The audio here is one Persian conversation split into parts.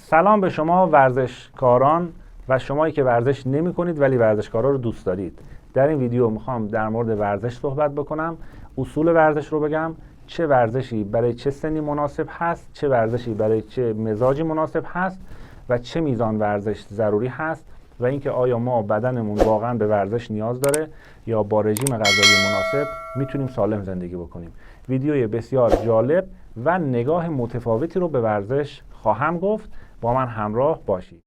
سلام به شما ورزشکاران و شمایی که ورزش نمی کنید ولی ورزشکارا رو دوست دارید. در این ویدیو میخوام در مورد ورزش صحبت بکنم، اصول ورزش رو بگم، چه ورزشی برای چه سنی مناسب هست، چه ورزشی برای چه مزاجی مناسب هست و چه میزان ورزش ضروری هست و اینکه آیا ما بدنمون واقعا به ورزش نیاز داره یا با رژیم غذایی مناسب میتونیم سالم زندگی بکنیم. ویدیوی بسیار جالب و نگاه متفاوتی رو به ورزش خواهم گفت. با من همراه باشید.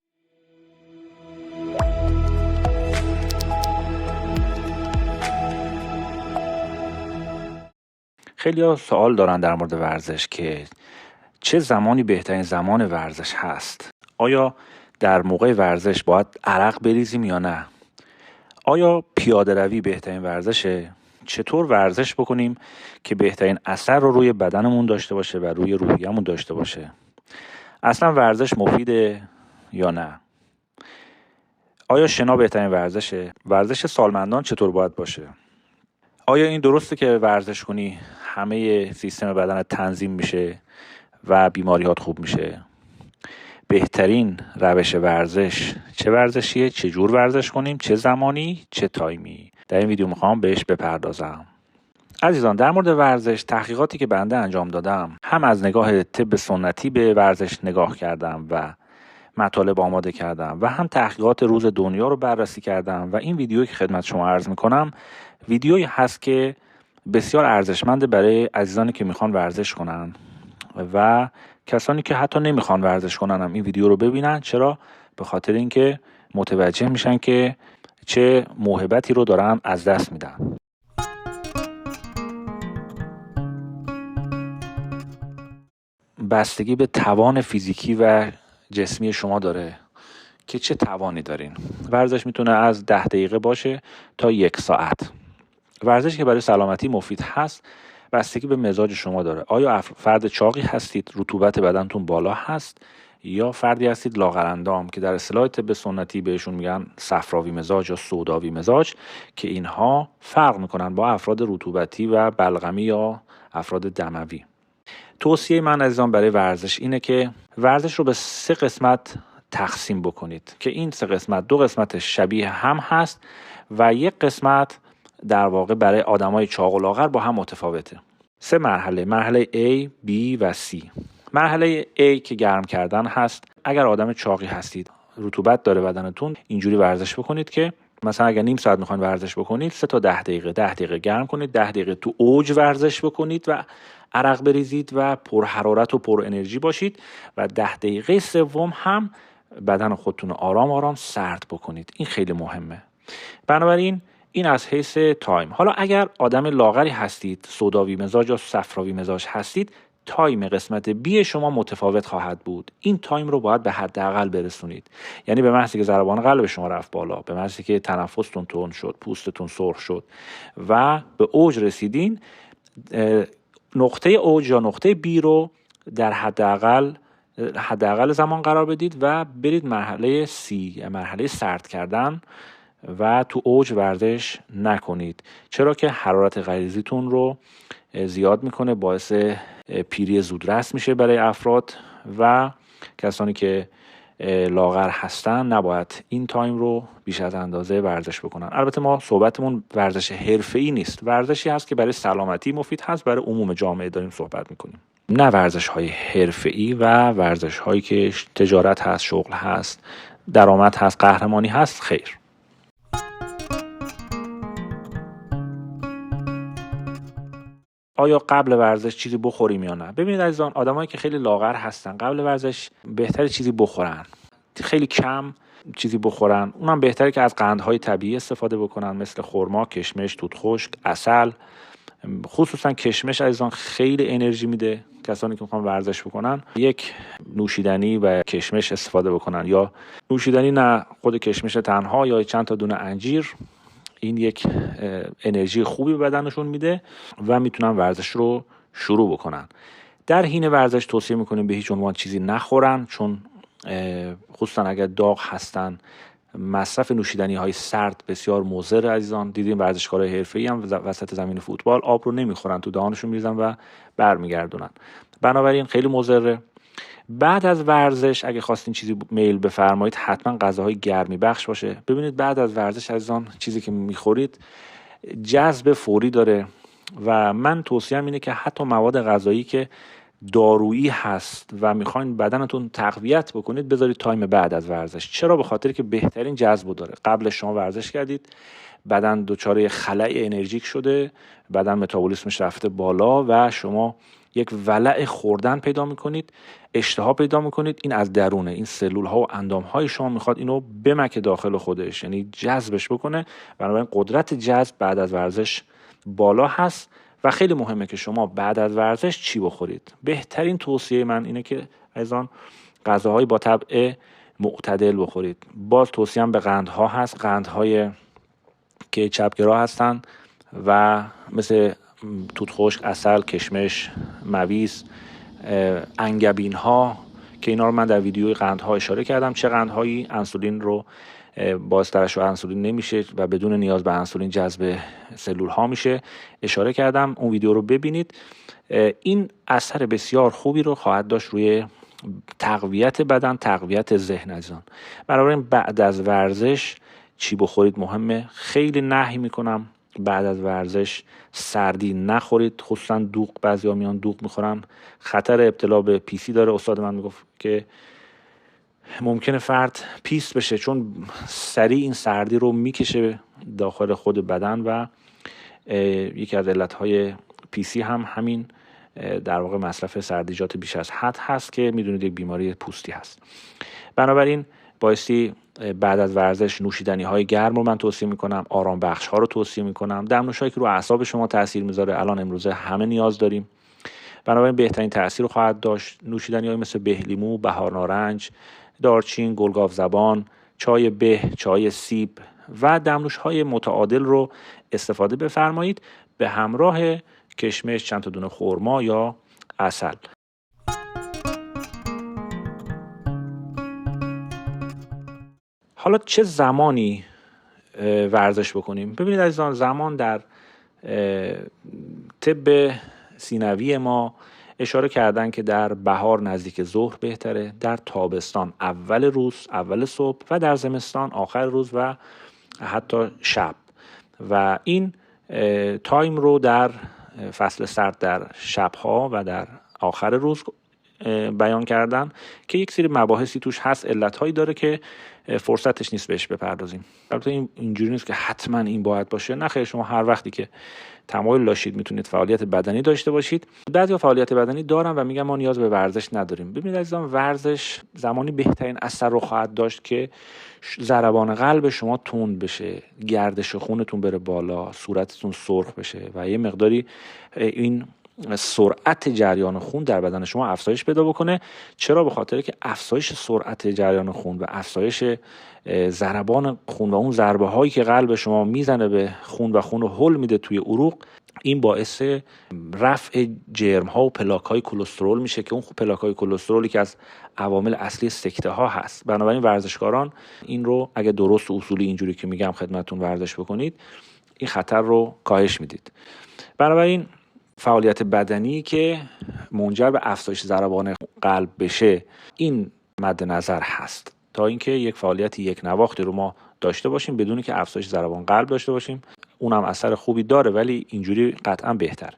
خیلی‌ها سوال دارن در مورد ورزش که چه زمانی بهترین زمان ورزش هست؟ آیا در موقع ورزش باید عرق بریزیم یا نه؟ آیا پیاده روی بهترین ورزشه؟ چطور ورزش بکنیم که بهترین اثر رو روی بدنمون داشته باشه و روی روحیه‌مون داشته باشه؟ اصلا ورزش مفیده یا نه؟ آیا شنا بهترین ورزشه؟ ورزش سالمندان چطور باید باشه؟ آیا این درسته که ورزش کنی همه سیستم بدن تنظیم میشه و بیماریات خوب میشه؟ بهترین روش ورزش چه ورزشیه؟ چه جور ورزش کنیم؟ چه زمانی؟ چه تایمی؟ در این ویدیو میخوام بهش بپردازم. عزیزان، در مورد ورزش تحقیقاتی که بنده انجام دادم، هم از نگاه طب سنتی به ورزش نگاه کردم و مطالب آماده کردم و هم تحقیقات روز دنیا رو بررسی کردم و این ویدیویی که خدمت شما عرض میکنم ویدیویی هست که بسیار ارزشمنده برای عزیزانی که میخوان ورزش کنن و کسانی که حتی نمیخوان ورزش کنن هم این ویدیو رو ببینن. چرا؟ به خاطر اینکه متوجه میشن که چه موهبتی رو دارن از دست میدن. بستگی به توان فیزیکی و جسمی شما داره که چه توانی دارین. ورزش میتونه از 10 دقیقه باشه تا 1 ساعت. ورزش که برای سلامتی مفید هست بستگی به مزاج شما داره. آیا فرد چاقی هستید، رطوبت بدنتون بالا هست، یا فردی هستید لاغرندام که در اصطلاح طب سنتی بهشون میگن صفراوی مزاج یا سوداوی مزاج، که اینها فرق میکنن با افراد رطوبتی و بلغمی یا افراد دموی. توصیه من عزیزان برای ورزش اینه که ورزش رو به 3 قسمت تقسیم بکنید که این 3 قسمت 2 قسمت شبیه هم هست و 1 قسمت در واقع برای آدمای چاق و لاغر با هم متفاوته. 3 مرحله A، B و C. مرحله A که گرم کردن هست. اگر آدم چاقی هستید، رطوبت داره بدنتون، اینجوری ورزش بکنید که مثلا اگر نیم ساعت میخواین ورزش بکنید 3 تا 10 دقیقه گرم کنید، 10 دقیقه تو اوج ورزش بکنید و عرق بریزید و پر حرارت و پر انرژی باشید و 10 دقیقه سوم هم بدن خودتون آرام آرام سرد بکنید. این خیلی مهمه. بنابراین این از حیث تایم. حالا اگر آدم لاغری هستید، سوداوی مزاج یا صفراوی مزاج هستید، تایم قسمت بی شما متفاوت خواهد بود. این تایم رو باید به حداقل برسونید. یعنی به محضی که ضربان قلب شما رفت بالا، به محضی که تنفستون تند شد، پوستتون سرخ شد و به اوج رسیدین، نقطه اوج یا نقطه بی رو در حداقل زمان قرار بدید و برید مرحله C، مرحله سرد کردن، و تو اوج ورزش نکنید. چرا که حرارت غریزیتون رو زیاد میکنه، باعث پیری زودرس میشه برای افراد و کسانی که لاغر هستن نباید این تایم رو بیش از اندازه ورزش بکنن. البته ما صحبتمون ورزش حرفه‌ای نیست، ورزشی هست که برای سلامتی مفید هست، برای عموم جامعه داریم صحبت میکنیم، نه ورزش های حرفه‌ای و ورزش هایی که تجارت هست، شغل هست، درآمد هست، قهرمانی هست. خیر. آیا قبل ورزش چیزی بخوریم یا نه؟ ببینید عزیزان، آدمایی که خیلی لاغر هستن قبل ورزش بهتره چیزی بخورن، خیلی کم چیزی بخورن. اونم بهتره که از قندهای طبیعی استفاده بکنن، مثل خرما، کشمش، توت خشک، عسل. خصوصا کشمش عزیزان خیلی انرژی میده. کسانی که میخوان ورزش بکنن یک نوشیدنی و کشمش استفاده بکنن، یا نوشیدنی نه، خود کشمش تنها یا چند تا دونه انجیر. این یک انرژی خوبی به بدنشون میده و میتونن ورزش رو شروع بکنن. در حین ورزش توصیه میکنیم به هیچ عنوان چیزی نخورن، چون خصوصا اگر داغ هستن مصرف نوشیدنی های سرد بسیار مضر. عزیزان دیدیم ورزشکارای حرفه‌ای هم وسط زمین فوتبال آب رو نمیخورن، تو دهانشون میریزن و برمیگردونن. بنابراین خیلی مضره. بعد از ورزش اگه خواستین چیزی میل بفرمایید حتما غذاهای گرمی بخش باشه. ببینید بعد از ورزش عزیزان چیزی که میخورید جذب فوری داره و من توصیه‌ام اینه که حتی مواد غذایی که دارویی هست و میخواین بدنتون تقویت بکنید بذارید تایم بعد از ورزش. چرا؟ به خاطر که بهترین جذب داره. قبل شما ورزش کردید، بدن دچار خلأ انرژیک شده، بدن متابولیسمش رفته بالا و شما یک ولع خوردن پیدا میکنید، اشتها پیدا میکنید. این از درونه، این سلول ها و اندام های شما میخواد اینو بمکه داخل خودش، یعنی جذبش بکنه. بنابراین قدرت جذب بعد از ورزش بالا هست و خیلی مهمه که شما بعد از ورزش چی بخورید. بهترین توصیه من اینه که عزیزان غذاهای با طبع معتدل بخورید. باز توصیه‌ام به قندها هست، قندهای که چپگرا هستن و مثل توت خشک، عسل، کشمش، مویز، انگبین ها که اینا رو من در ویدیوی قندها اشاره کردم. چه قندهایی انسولین رو باعث ترشح انسولین نمیشه و بدون نیاز به انسولین جذب سلول ها میشه اشاره کردم. اون ویدیو رو ببینید. این اثر بسیار خوبی رو خواهد داشت روی تقویت بدن، تقویت ذهن عزیزان. بنابراین بعد از ورزش چی بخورید مهمه. خیلی نهی میکنم بعد از ورزش سردی نخورید، خصوصا دوغ. بعضیا میان دوغ میخورن، خطر ابتلا به پیسی داره. استاد من میگفت که ممکنه فرد پیس بشه چون سریع این سردی رو میکشه داخل خود بدن و یکی از علتهای پیسی هم همین در واقع مصرف سردیجات بیش از حد هست که میدونید یک بیماری پوستی هست. بنابراین بایستی بعد از ورزش نوشیدنی های گرم رو من توصیه میکنم، آرام بخش ها رو توصیه میکنم، دمنوشایی که رو اعصاب شما تاثیر میذاره الان امروزه همه نیاز داریم. بنابراین بهترین تاثیر رو خواهد داشت نوشیدنی های مثل بهلیمو، بهار نارنج، دارچین، گلگاو زبان، چای به، چای سیب و دمنوش های متعادل رو استفاده بفرمایید به همراه کشمش، چند تا دونه خرما یا عسل. حالا چه زمانی ورزش بکنیم؟ ببینید عزیزان، زمان در طب سینوی ما اشاره کردن که در بهار نزدیک ظهر بهتره، در تابستان اول روز، اول صبح و در زمستان آخر روز و حتی شب. و این تایم رو در فصل سرد در شبها و در آخر روز بیان کردن که یک سری مباحثی توش هست، علتهایی داره که فرصتش نیست بهش بپردازیم. البته اینجوری نیست که حتما این باید باشه، نه خیر، شما هر وقتی که تمایل داشتید میتونید فعالیت بدنی داشته باشید. بعضیا فعالیت بدنی دارن و میگن ما نیاز به ورزش نداریم. ببینید عزیزان، ورزش زمانی بهترین اثر رو خواهد داشت که ضربان قلب شما تند بشه، گردش خونتون بره بالا، صورتتون سرخ بشه و یه مقداری این سرعت جریان خون در بدن شما افزایش پیدا بکنه. چرا؟ به خاطر که افزایش سرعت جریان خون و افزایش ضربان خون و اون ضربه هایی که قلب شما میزنه به خون و خون رو هل میده توی عروق، این باعث رفع جرم ها و پلاک های کلسترول میشه که اون پلاک های کلسترولی که از عوامل اصلی سکته ها هست. بنابراین ورزشکاران این رو اگه درست و اصولی اینجوری که میگم خدمتتون ورزش بکنید، این خطر رو کاهش میدید. بنابراین فعالیت بدنی که منجر به افزایش ضربان قلب بشه این مد نظر هست، تا اینکه یک فعالیت یک نواختی رو ما داشته باشیم بدون که افزایش ضربان قلب داشته باشیم. اونم اثر خوبی داره ولی اینجوری قطعا بهتر.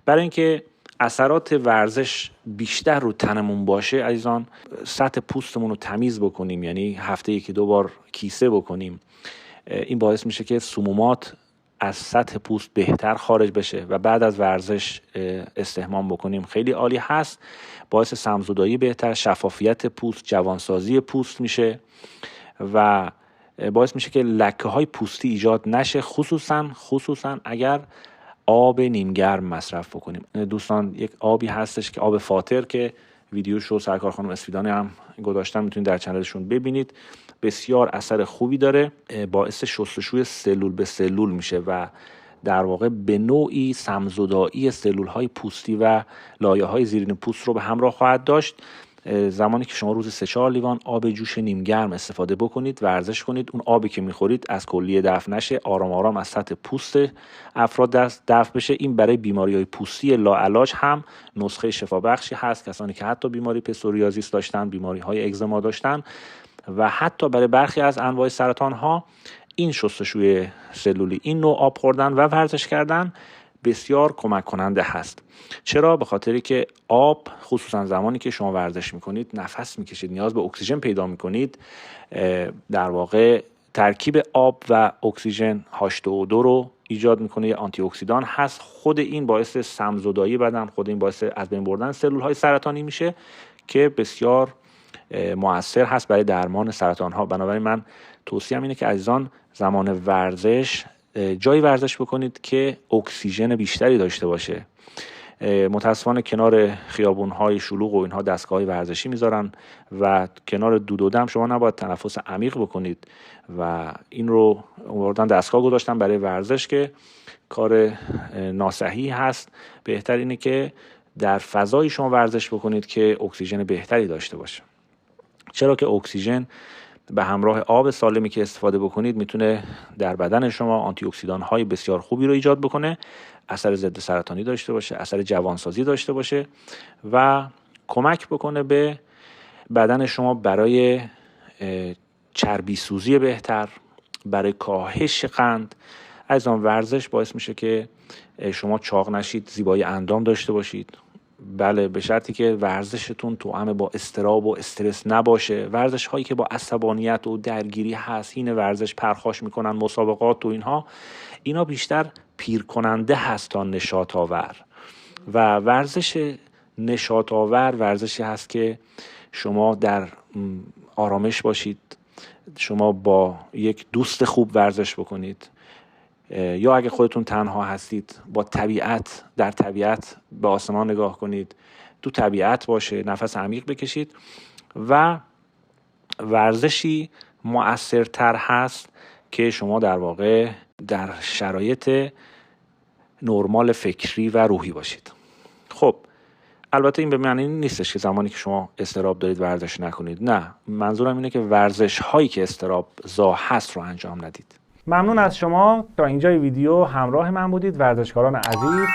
برای اینکه اثرات ورزش بیشتر رو تنمون باشه عزیزان، سطح پوستمون رو تمیز بکنیم، یعنی هفته یکی دو بار کیسه بکنیم. این باعث میشه که سمومات از سطح پوست بهتر خارج بشه و بعد از ورزش استحمام بکنیم خیلی عالی هست. باعث سمزدایی بهتر، شفافیت پوست، جوانسازی پوست میشه و باعث میشه که لکه های پوستی ایجاد نشه، خصوصا اگر آب نیمگرم مصرف بکنیم. دوستان، یک آبی هستش که آب فاتر که ویدیوش رو سرکار خانم اسفیدانی هم گذاشتن، میتونید در چنلشون ببینید. بسیار اثر خوبی داره، باعث شستشوی سلول به سلول میشه و در واقع به نوعی سمزدایی سلول های پوستی و لایه های زیرین پوست رو به همراه خواهد داشت زمانی که شما روز 3-4 لیوان آب جوش نیمگرم استفاده بکنید، ورزش کنید، اون آبی که میخورید از کلیه دفع نشه، آرام آرام از سطح پوست افراد دفع بشه. این برای بیماری‌های پوستی لاعلاج هم نسخه شفابخشی هست. کسانی که حتی بیماری پسوریازیس داشتن، بیماری‌های اگزما داشتن و حتی برای برخی از انواع سرطان‌ها، این شستشوی سلولی، این نوع آب خوردن و ورزش کردن بسیار کمک کننده هست. چرا؟ به خاطری که آب خصوصا زمانی که شما ورزش میکنید، نفس میکشید، نیاز به اکسیژن پیدا میکنید، در واقع ترکیب آب و اکسیژن H2O2 رو ایجاد میکنه، یه آنتی اکسیدان هست. خود این باعث سمزدایی بدن، خود این باعث از بین بردن سلول های سرطانی میشه که بسیار مؤثر هست برای درمان سرطان ها. بنابراین من توصیه‌ام اینه که عزیزان زمان ورزش جایی ورزش بکنید که اکسیژن بیشتری داشته باشه. متاسفانه کنار خیابون‌های شلوغ و اینها دستگاه‌های ورزشی میذارن و کنار دود و دم شما نباید تنفس عمیق بکنید و این رو آوردن دستگاه گذاشتن برای ورزش که کار ناصحیح هست. بهتر اینه که در فضای شما ورزش بکنید که اکسیژن بهتری داشته باشه. چرا که اکسیژن به همراه آب سالمی که استفاده بکنید میتونه در بدن شما آنتی اکسیدان های بسیار خوبی رو ایجاد بکنه، اثر ضد سرطانی داشته باشه، اثر جوانسازی داشته باشه و کمک بکنه به بدن شما برای چربی سوزی بهتر، برای کاهش قند. از آن ورزش باعث میشه که شما چاق نشید، زیبایی اندام داشته باشید. بله، به شرطی که ورزشتون توأم با اضطراب و استرس نباشه. ورزش هایی که با عصبانیت و درگیری هست، این ورزش پرخاش میکنن، مسابقات و اینا بیشتر پیر کننده هست تا نشاط آور. و ورزش نشاط آور ورزشی هست که شما در آرامش باشید، شما با یک دوست خوب ورزش بکنید، یا اگه خودتون تنها هستید با طبیعت، در طبیعت به آسمان نگاه کنید، تو طبیعت باشه، نفس عمیق بکشید. و ورزشی مؤثرتر هست که شما در واقع در شرایط نرمال فکری و روحی باشید. خب البته این به معنی نیستش که زمانی که شما اضطراب دارید ورزش نکنید. نه، منظورم اینه که ورزش هایی که اضطراب زا هست رو انجام ندید. ممنون از شما تا اینجای ویدیو همراه من بودید. ورزشکاران عزیز،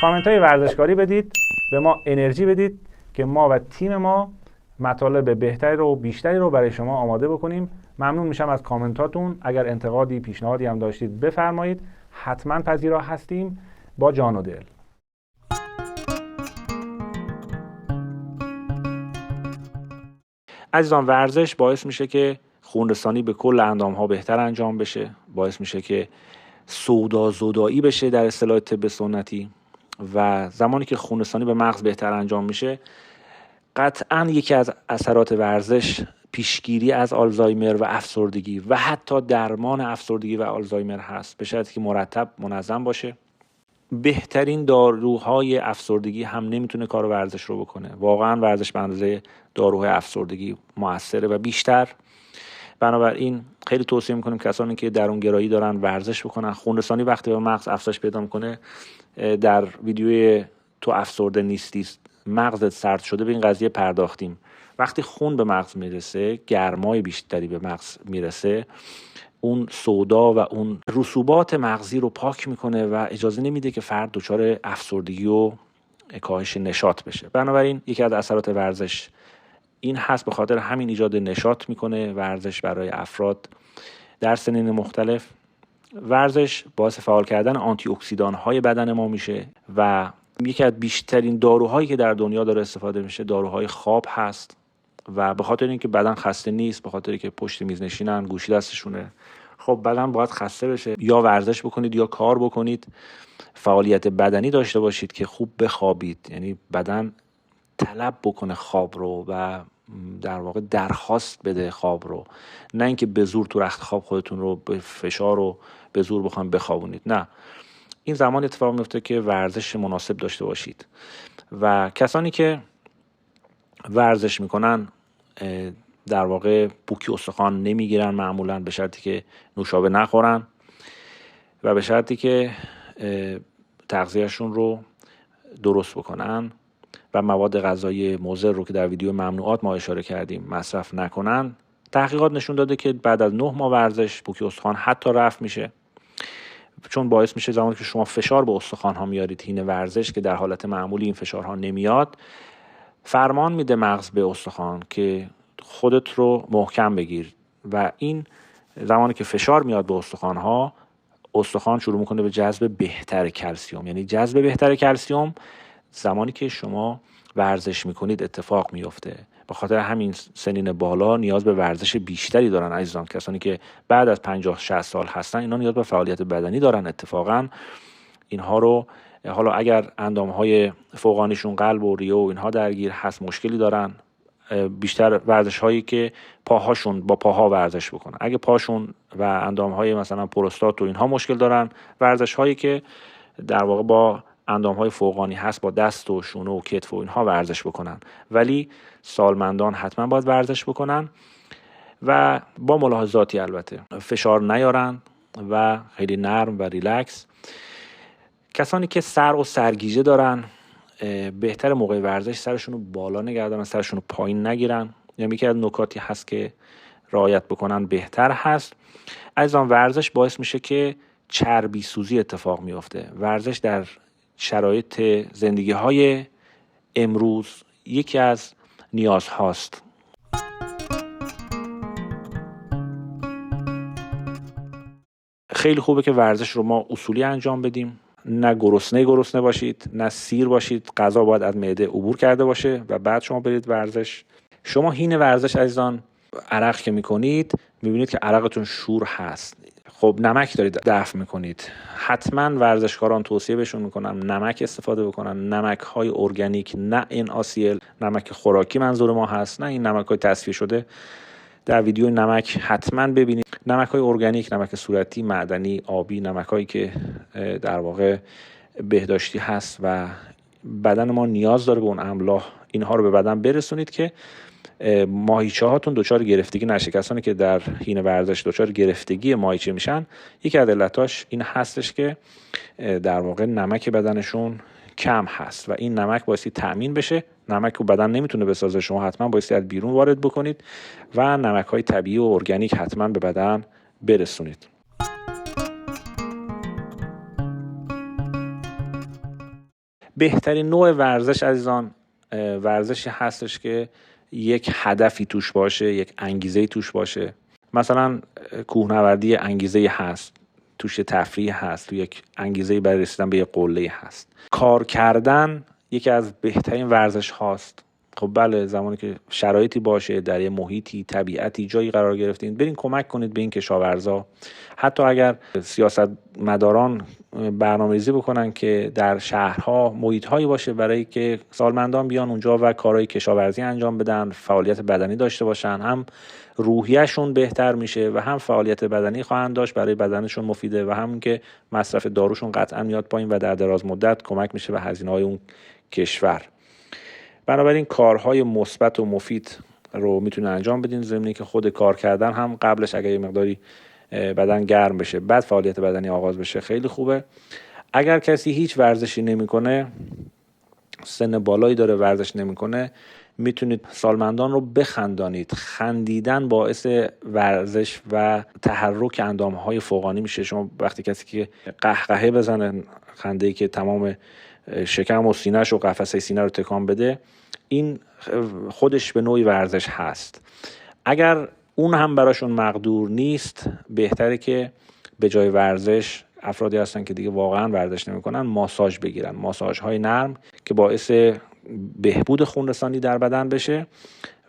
کامنت های ورزشکاری بدید، به ما انرژی بدید که ما و تیم ما مطالب بهتری رو بیشتری رو برای شما آماده بکنیم. ممنون میشم از کامنتاتون. اگر انتقادی، پیشنهادی هم داشتید بفرمایید، حتما پذیرا هستیم با جان و دل. عزیزان، ورزش باعث میشه که خونرسانی به کل اندام‌ها بهتر انجام بشه، باعث میشه که سودازدایی بشه در اصطلاح طب سنتی، و زمانی که خونرسانی به مغز بهتر انجام میشه، قطعاً یکی از اثرات ورزش پیشگیری از آلزایمر و افسردگی و حتی درمان افسردگی و آلزایمر هست، به شرطی که مرتب منظم باشه. بهترین داروهای افسردگی هم نمیتونه کار ورزش رو بکنه. واقعا ورزش به اندازه داروهای افسردگی موثره و بیشتر. بنابراین خیلی توصیه میکنیم کسانی که درونگرایی دارن ورزش بکنن. خونرسانی وقتی به مغز افزایش پیدا میکنه، در ویدیوی تو افسرده نیستی مغزت سرد شده به این قضیه پرداختیم. وقتی خون به مغز میرسه، گرمای بیشتری به مغز میرسه، اون سودا و اون رسوبات مغزی رو پاک میکنه و اجازه نمیده که فرد دچار افسردگی و کاهش نشاط بشه. بنابراین یکی از اثرات ورزش این هست. به خاطر همین ایجاد نشاط میکنه ورزش برای افراد در سنین مختلف. ورزش باعث فعال کردن آنتی اکسیدان های بدن ما میشه و یکی از بیشترین داروهایی که در دنیا داره استفاده میشه داروهای خواب هست. و به خاطر اینکه بدن خسته نیست، به خاطر اینکه پشت میز نشینن، گوشی دستشونه، خب بدن باید خسته بشه. یا ورزش بکنید یا کار بکنید، فعالیت بدنی داشته باشید که خوب بخوابید. یعنی بدن طلب بکنه خواب رو و در واقع درخواست بده خواب رو، نه اینکه به زور تو رخت خواب خودتون رو به فشار و به زور بخواید بخوابونید. نه، این زمان اتفاق میفته که ورزش مناسب داشته باشید. و کسانی که ورزش میکنن در واقع پوکی استخوان نمیگیرن معمولا، به شرطی که نوشابه نخورن و به شرطی که تغذیهشون رو درست بکنن و مواد غذایی مضر رو که در ویدیو ممنوعات ما اشاره کردیم مصرف نکنن، تحقیقات نشون داده که بعد از 9 ماه ورزش پوکی استخوان حتی رفع میشه، چون باعث میشه زمانی که شما فشار به استخوان ها میارید حین ورزش که در حالت معمولی این فشارها نمیاد، فرمان میده مغز به استخوان که خودت رو محکم بگیر و این زمانی که فشار میاد به استخوان ها، استخوان شروع میکنه به جذب بهتر کلسیم. یعنی جذب بهتر کلسیم زمانی که شما ورزش میکنید اتفاق میفته. به خاطر همین سنین بالا نیاز به ورزش بیشتری دارن عزیزان. کسانی که بعد از 50-60 سال هستن اینا نیاز به فعالیت بدنی دارن. اتفاقا اینها رو حالا اگر اندامهای فوقانیشون قلب و ریه و اینها درگیر هست مشکلی دارن، بیشتر ورزش هایی که پاهاشون با پاها ورزش بکنن. اگه پاشون و اندام های مثلا پروستات و اینها مشکل دارن، ورزش هایی که در واقع با اندام های فوقانی هست با دست و شونه و کتف و اینها ورزش بکنن. ولی سالمندان حتما باید ورزش بکنن و با ملاحظاتی، البته فشار نیارن و خیلی نرم و ریلکس. کسانی که سر و سرگیجه دارن بهتر موقع ورزش سرشون رو بالا نگه دارن، سرشون رو پایین نگیرن. یعنی یکی از نکاتی هست که رعایت بکنن بهتر هست. از آن ورزش باعث میشه که چربی سوزی اتفاق میفته. ورزش در شرایط زندگی های امروز یکی از نیاز هاست. خیلی خوبه که ورزش رو ما اصولی انجام بدیم. نه گرسنه باشید، نه سیر باشید. غذا باید از معده عبور کرده باشه و بعد شما برید ورزش. شما حین ورزش عزیزان عرق که میکنید میبینید که عرقتون شور هست. خب نمک دارید دفع میکنید. حتما ورزشکاران توصیه بهشون میکنم نمک استفاده بکنن. نمک های ارگانیک، نه NaCl، نمک خوراکی منظور ما هست، نه این نمک های تصفیه شده. در ویدیو نمک حتما ببینید. نمک های ارگانیک، نمک صورتی، معدنی، آبی، نمک هایی که در واقع بهداشتی هست و بدن ما نیاز داره به اون املاح، اینها رو به بدن برسونید که ماهیچه هاتون دچار گرفتگی نشه. کسانی که در حین ورزش دچار گرفتگی ماهیچه میشن، یکی از علتاش این هستش که در واقع نمک بدنشون کم هست و این نمک بایستی تأمین بشه. نمک رو بدن نمیتونه بسازه، شما حتما بایستی از بیرون وارد بکنید و نمک های طبیعی و ارگانیک حتما به بدن برسونید. بهترین نوع ورزش عزیزان ورزشی هستش که یک هدفی توش باشه، یک انگیزه‌ای توش باشه. مثلا کوهنوردی انگیزه‌ای هست، توش تفریح هست، تو یک انگیزه‌ای برای رسیدن به یک قله هست. کار کردن یکی از بهترین ورزش هاست. خب بله، زمانی که شرایطی باشه، در یه محیطی، طبیعتی، جایی قرار گرفتین، برین کمک کنید به این کشاورزا. حتی اگر سیاستمداران برنامه‌ریزی بکنن که در شهرها محیط‌هایی باشه برای که سالمندان بیان اونجا و کارهای کشاورزی انجام بدن، فعالیت بدنی داشته باشن، هم روحیه‌شون بهتر میشه و هم فعالیت بدنی خواهند داشت، برای بدنشون مفیده و هم که مصرف داروشون قطعا میاد پایین و در دراز مدت کمک میشه به هزینه‌های اون کشور. بنابراین کارهای مثبت و مفید رو میتونه انجام بدین، ضمن که خود کار کردن هم قبلش اگر یه مقداری بدن گرم بشه بعد فعالیت بدنی آغاز بشه خیلی خوبه. اگر کسی هیچ ورزشی نمیکنه، سن بالایی داره ورزش نمیکنه، میتونید سالمندان رو بخندانید. خندیدن باعث ورزش و تحرک اندامهای فوقانی میشه. شما وقتی کسی که قهقهه بزنه، خنده‌ای که تمام شکم و سینه‌ش و قفسه سینه رو تکان بده، این خودش به نوعی ورزش هست. اگر اون هم براشون مقدور نیست، بهتره که به جای ورزش، افرادی هستن که دیگه واقعا ورزش نمی‌کنن، ماساژ بگیرن. ماساژهای نرم که باعث بهبود خونرسانی در بدن بشه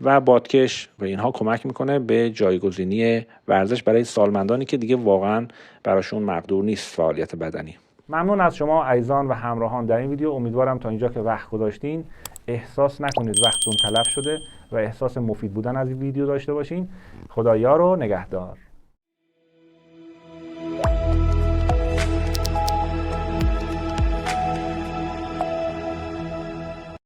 و بادکش و اینها کمک میکنه به جایگزینی ورزش برای سالمندانی که دیگه واقعا براشون مقدور نیست فعالیت بدنی. ممنون از شما عزیزان و همراهان در این ویدیو. امیدوارم تا اینجا که وقت گذاشتین احساس نکنید وقتتون تلف شده و احساس مفید بودن از این ویدیو داشته باشین. خدایا رو نگهدار.